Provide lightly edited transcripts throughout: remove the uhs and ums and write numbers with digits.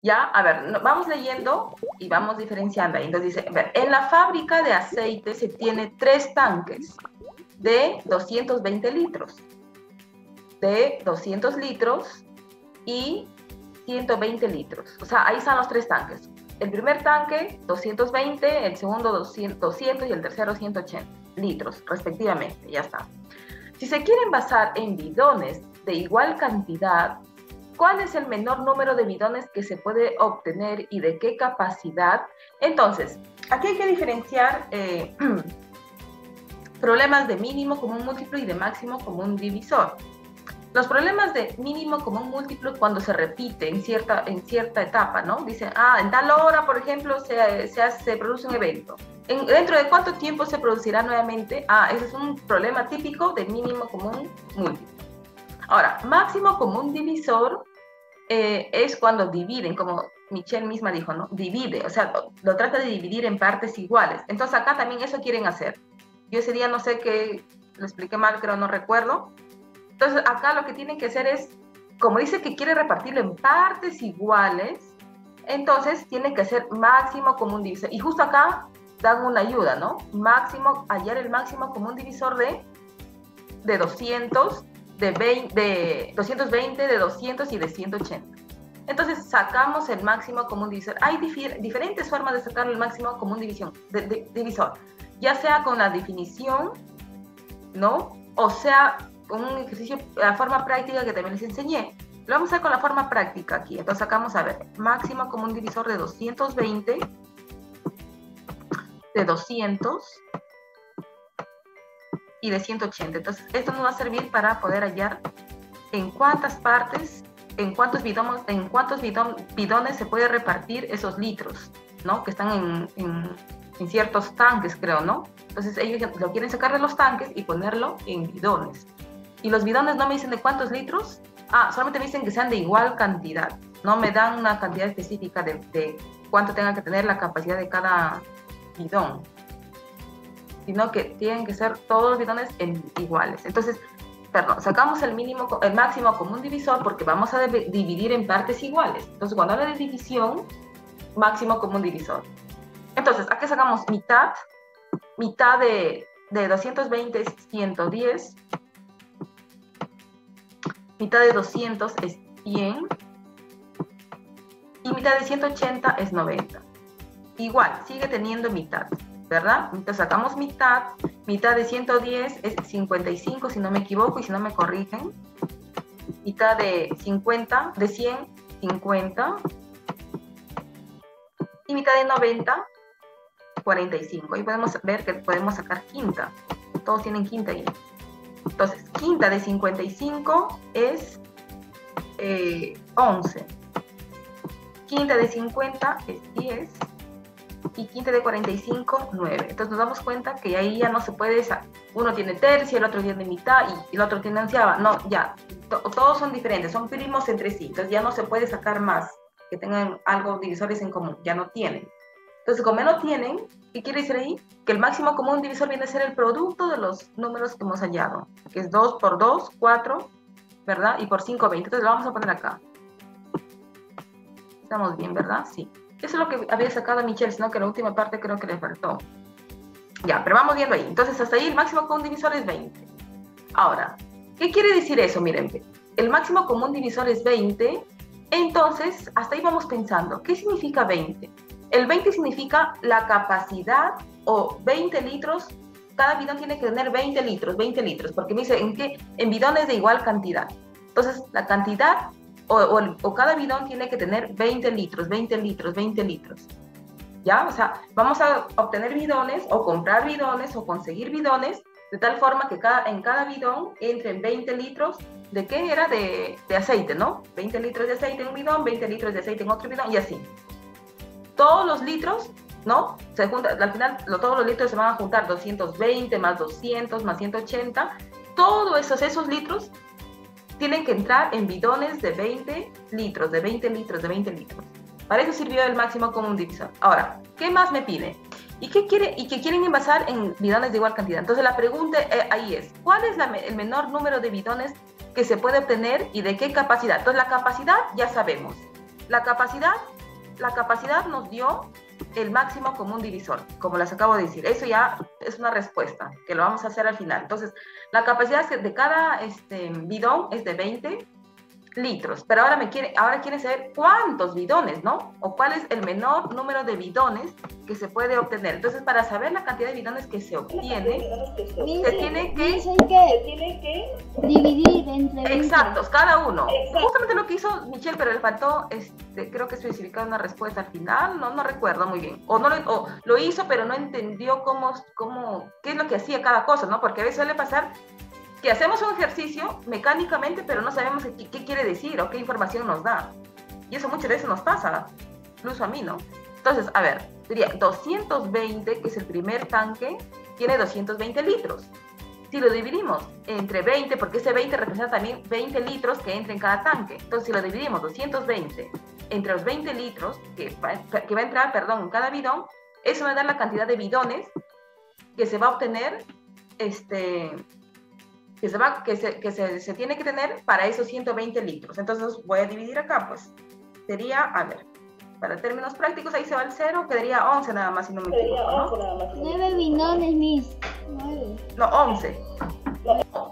Ya, a ver, vamos leyendo y vamos diferenciando ahí. Entonces dice, a ver, en la fábrica de aceite se tiene 3 tanques de 220 litros, de 200 litros y 120 litros. O sea, ahí están los 3 tanques. El primer tanque, 220, el segundo 200 y el tercero 180 litros, respectivamente. Ya está. Si se quieren basar en bidones de igual cantidad, ¿cuál es el menor número de bidones que se puede obtener y de qué capacidad? Entonces, aquí hay que diferenciar problemas de mínimo común múltiplo y de máximo común divisor. Los problemas de mínimo común múltiplo cuando se repite en cierta etapa, ¿no? Dicen, en tal hora, por ejemplo, se produce un evento. ¿Dentro de cuánto tiempo se producirá nuevamente? Ese es un problema típico de mínimo común múltiplo. Ahora, máximo común divisor es cuando dividen, como Michelle misma dijo, ¿no? Divide, o sea, lo trata de dividir en partes iguales. Entonces acá también eso quieren hacer. Yo ese día no sé qué, lo expliqué mal, creo, no recuerdo. Entonces acá lo que tienen que hacer es, como dice que quiere repartirlo en partes iguales, entonces tienen que hacer máximo común divisor. Y justo acá dan una ayuda, ¿no? Hallar el máximo común divisor de 200, de 220, de 200 y de 180. Entonces sacamos el máximo común divisor. Hay diferentes formas de sacar el máximo común divisor, ya sea con la definición, ¿no? O sea, con un ejercicio, la forma práctica que también les enseñé. Lo vamos a hacer con la forma práctica aquí. Entonces sacamos, a ver, máximo común divisor de 220, de 200 y de 180. Entonces, esto nos va a servir para poder hallar en cuántas partes, en cuántos bidones se puede repartir esos litros, ¿no? Que están en ciertos tanques, creo, ¿no? Entonces, ellos lo quieren sacar de los tanques y ponerlo en bidones. Y los bidones no me dicen de cuántos litros, solamente me dicen que sean de igual cantidad. No me dan una cantidad específica de cuánto tenga que tener la capacidad de cada bidón, sino que tienen que ser todos los bidones iguales. Entonces, sacamos el máximo común divisor porque vamos a dividir en partes iguales. Entonces, cuando habla de división, máximo común divisor. Entonces, aquí sacamos mitad de 220 es 110, mitad de 200 es 100 y mitad de 180 es 90. Igual, sigue teniendo mitad, ¿verdad? Entonces sacamos mitad de 110 es 55, si no me equivoco y si no me corrigen. Mitad de 50, de 100, 50. Y mitad de 90, 45. Ahí podemos ver que podemos sacar quinta. Todos tienen quinta ahí. Entonces, quinta de 55 es 11. Quinta de 50 es 10. Y quinta de 45, 9. Entonces nos damos cuenta que ahí ya no se puede, uno tiene tercia, el otro tiene mitad y el otro tiene onceava. No, ya, todos son diferentes, son primos entre sí. Entonces ya no se puede sacar más que tengan algo divisores en común, ya no tienen. Entonces, como no tienen, ¿qué quiere decir ahí? Que el máximo común divisor viene a ser el producto de los números que hemos hallado, que es 2 por 2, 4, ¿verdad? Y por 5, 20. Entonces lo vamos a poner acá. Estamos bien, ¿verdad? Sí. Eso es lo que había sacado Michelle, sino que la última parte creo que le faltó. Ya, pero vamos viendo ahí. Entonces, hasta ahí el máximo común divisor es 20. Ahora, ¿qué quiere decir eso? Miren, el máximo común divisor es 20. Entonces, hasta ahí vamos pensando. ¿Qué significa 20? El 20 significa la capacidad o 20 litros. Cada bidón tiene que tener 20 litros, porque me dice en bidones de igual cantidad. Entonces, la cantidad o cada bidón tiene que tener 20 litros. ¿Ya? O sea, vamos a obtener bidones o comprar bidones o conseguir bidones de tal forma que en cada bidón entren 20 litros. ¿De qué era? De aceite, ¿no? 20 litros de aceite en un bidón, 20 litros de aceite en otro bidón y así. Todos los litros, ¿no? Se juntan, al final todos los litros se van a juntar, 220 más 200 más 180. Todos esos litros tienen que entrar en bidones de 20 litros. Para eso sirvió el máximo común divisor. Ahora, ¿qué más me pide? ¿Y qué quieren envasar en bidones de igual cantidad? Entonces la pregunta ahí es, ¿cuál es el menor número de bidones que se puede obtener y de qué capacidad? Entonces la capacidad ya sabemos. la capacidad nos dio el máximo común divisor, como les acabo de decir. Eso ya es una respuesta, que lo vamos a hacer al final. Entonces, la capacidad de cada bidón es de 20 litros, pero ahora quieren saber cuántos bidones, ¿no? O cuál es el menor número de bidones que se puede obtener. Entonces, para saber la cantidad de bidones que se obtiene, se tiene que dividir entre 20. Exactos, cada uno. Justamente lo que hizo Michelle, pero le faltó, creo que especificar una respuesta al final, no recuerdo muy bien. O lo hizo, pero no entendió qué es lo que hacía cada cosa, ¿no? Porque a veces suele pasar que hacemos un ejercicio mecánicamente, pero no sabemos qué quiere decir o qué información nos da. Y eso muchas veces nos pasa, incluso a mí, ¿no? Entonces, a ver, diría 220, que es el primer tanque, tiene 220 litros. Si lo dividimos entre 20, porque ese 20 representa también 20 litros que entra en cada tanque. Entonces, si lo dividimos 220 entre los 20 litros que va a entrar, perdón, en cada bidón, eso me da la cantidad de bidones que se va a obtener, que se tiene que tener para esos 120 litros. Entonces voy a dividir acá, pues. Sería, a ver, para términos prácticos, ahí se va el 0, quedaría 11 nada más, si no me equivoco, ¿no? 9 bidones, Miss. 9. No, 11.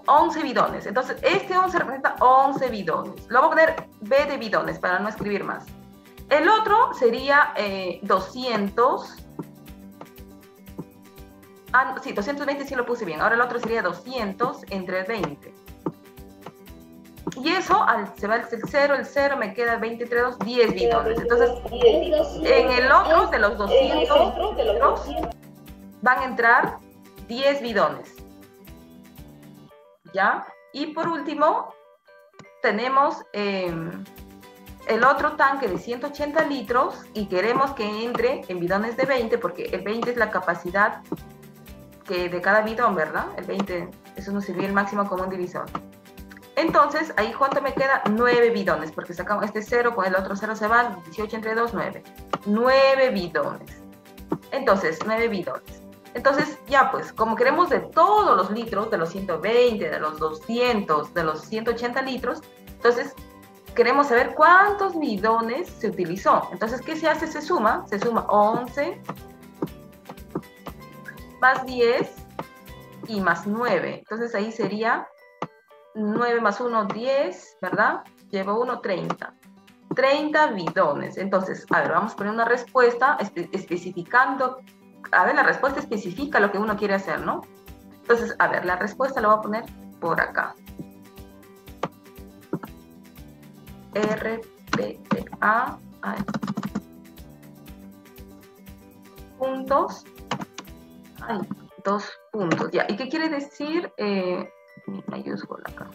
11 bidones. Entonces, este 11 representa 11 bidones. Lo voy a poner B de bidones para no escribir más. El otro sería 200. Sí, 220 sí lo puse bien. Ahora el otro sería 200 entre 20. Y eso, se va el 0, me queda 20 entre 2, 10 bidones. Entonces, en el otro de los 200 van a entrar 10 bidones. ¿Ya? Y por último, tenemos el otro tanque de 180 litros y queremos que entre en bidones de 20, porque el 20 es la capacidad de cada bidón, ¿verdad? El 20, eso nos sirvió el máximo común divisor. Entonces, ahí ¿cuánto me queda? 9 bidones, porque sacamos este 0, con el otro 0 se van, 18 entre 2, 9. 9 bidones. Entonces, 9 bidones. Entonces, ya pues, como queremos de todos los litros, de los 120, de los 200, de los 180 litros, entonces queremos saber cuántos bidones se utilizó. Entonces, ¿qué se hace? Se suma 11 más 10 y más 9. Entonces ahí sería 9 más 1, 10, ¿verdad? Llevo 1, 30. 30 bidones. Entonces, a ver, vamos a poner una respuesta especificando. A ver, la respuesta especifica lo que uno quiere hacer, ¿no? Entonces, a ver, la respuesta la voy a poner por acá. RPTA. Puntos. Ay, 2 puntos, ya. ¿Y qué quiere decir? Mayúscula acá.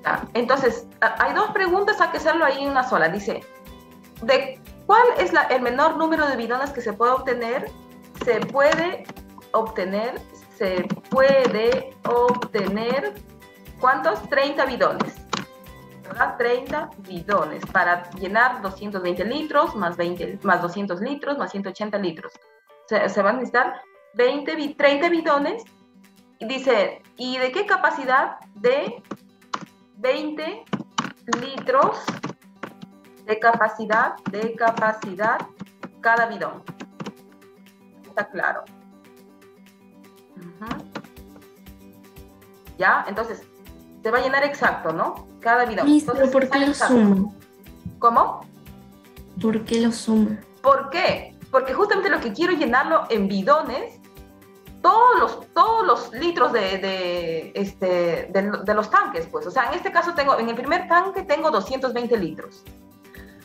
Ya. Entonces, hay 2 preguntas, hay que hacerlo ahí en una sola. Dice, ¿cuál es el menor número de bidones que se puede obtener? Se puede obtener, ¿cuántos? 30 bidones. ¿Verdad? 30 bidones para llenar 220 litros, más 200 litros, más 180 litros. Se van a necesitar 30 bidones. Y dice, ¿y de qué capacidad? De 20 litros de capacidad cada bidón. Está claro. ¿Ya? Entonces, se va a llenar exacto, ¿no? Cada bidón. Entonces, ¿por qué lo suma? ¿Cómo? ¿Por qué lo suma? ¿Por qué? Porque justamente lo que quiero llenarlo en bidones, todos los litros de los tanques, pues. O sea, en este caso en el primer tanque tengo 220 litros.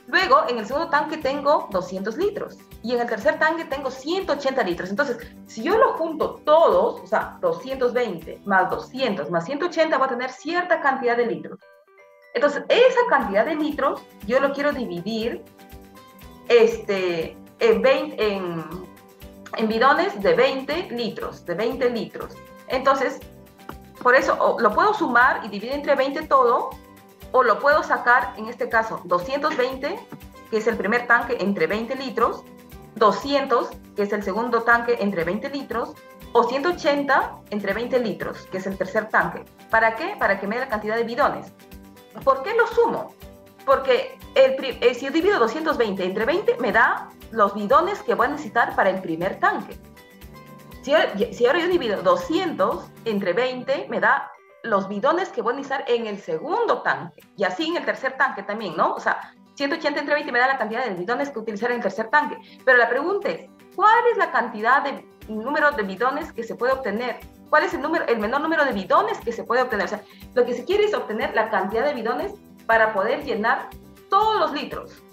Luego, en el segundo tanque tengo 200 litros. Y en el tercer tanque tengo 180 litros. Entonces, si yo lo junto todos, o sea, 220 más 200 más 180, va a tener cierta cantidad de litros. Entonces, esa cantidad de litros, yo lo quiero dividir en bidones de 20 litros, Entonces, por eso, lo puedo sumar y dividir entre 20 todo, o lo puedo sacar, en este caso, 220, que es el primer tanque, entre 20 litros, 200, que es el segundo tanque, entre 20 litros, o 180 entre 20 litros, que es el tercer tanque. ¿Para qué? Para que me dé la cantidad de bidones. ¿Por qué lo sumo? Porque si yo divido 220 entre 20, me da los bidones que voy a necesitar para el primer tanque. Si ahora yo divido 200 entre 20, me da los bidones que voy a necesitar en el segundo tanque. Y así en el tercer tanque también, ¿no? O sea, 180 entre 20 me da la cantidad de bidones que utilizar en el tercer tanque. Pero la pregunta es, ¿cuál es la cantidad de número de bidones que se puede obtener? ¿Cuál es el menor número de bidones que se puede obtener? O sea, lo que se quiere es obtener la cantidad de bidones para poder llenar todos los litros.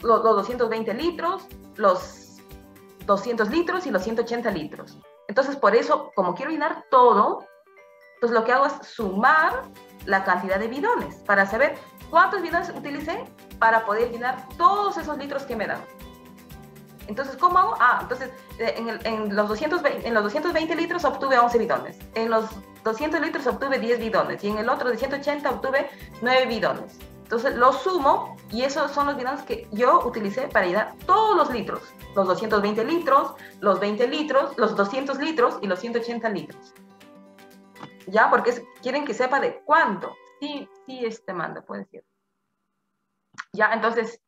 Los 220 litros, los 200 litros y los 180 litros. Entonces, por eso, como quiero llenar todo, pues lo que hago es sumar la cantidad de bidones para saber cuántos bidones utilicé para poder llenar todos esos litros que me dan. Entonces, ¿cómo hago? Entonces, en los 220 litros obtuve 11 bidones. En los 200 litros obtuve 10 bidones. Y en el otro de 180 obtuve 9 bidones. Entonces, los sumo y esos son los bidones que yo utilicé para llenar todos los litros. Los 220 litros, los 20 litros, los 200 litros y los 180 litros. ¿Ya? Porque quieren que sepa de cuánto. Sí, manda, puede decir. Ya, entonces,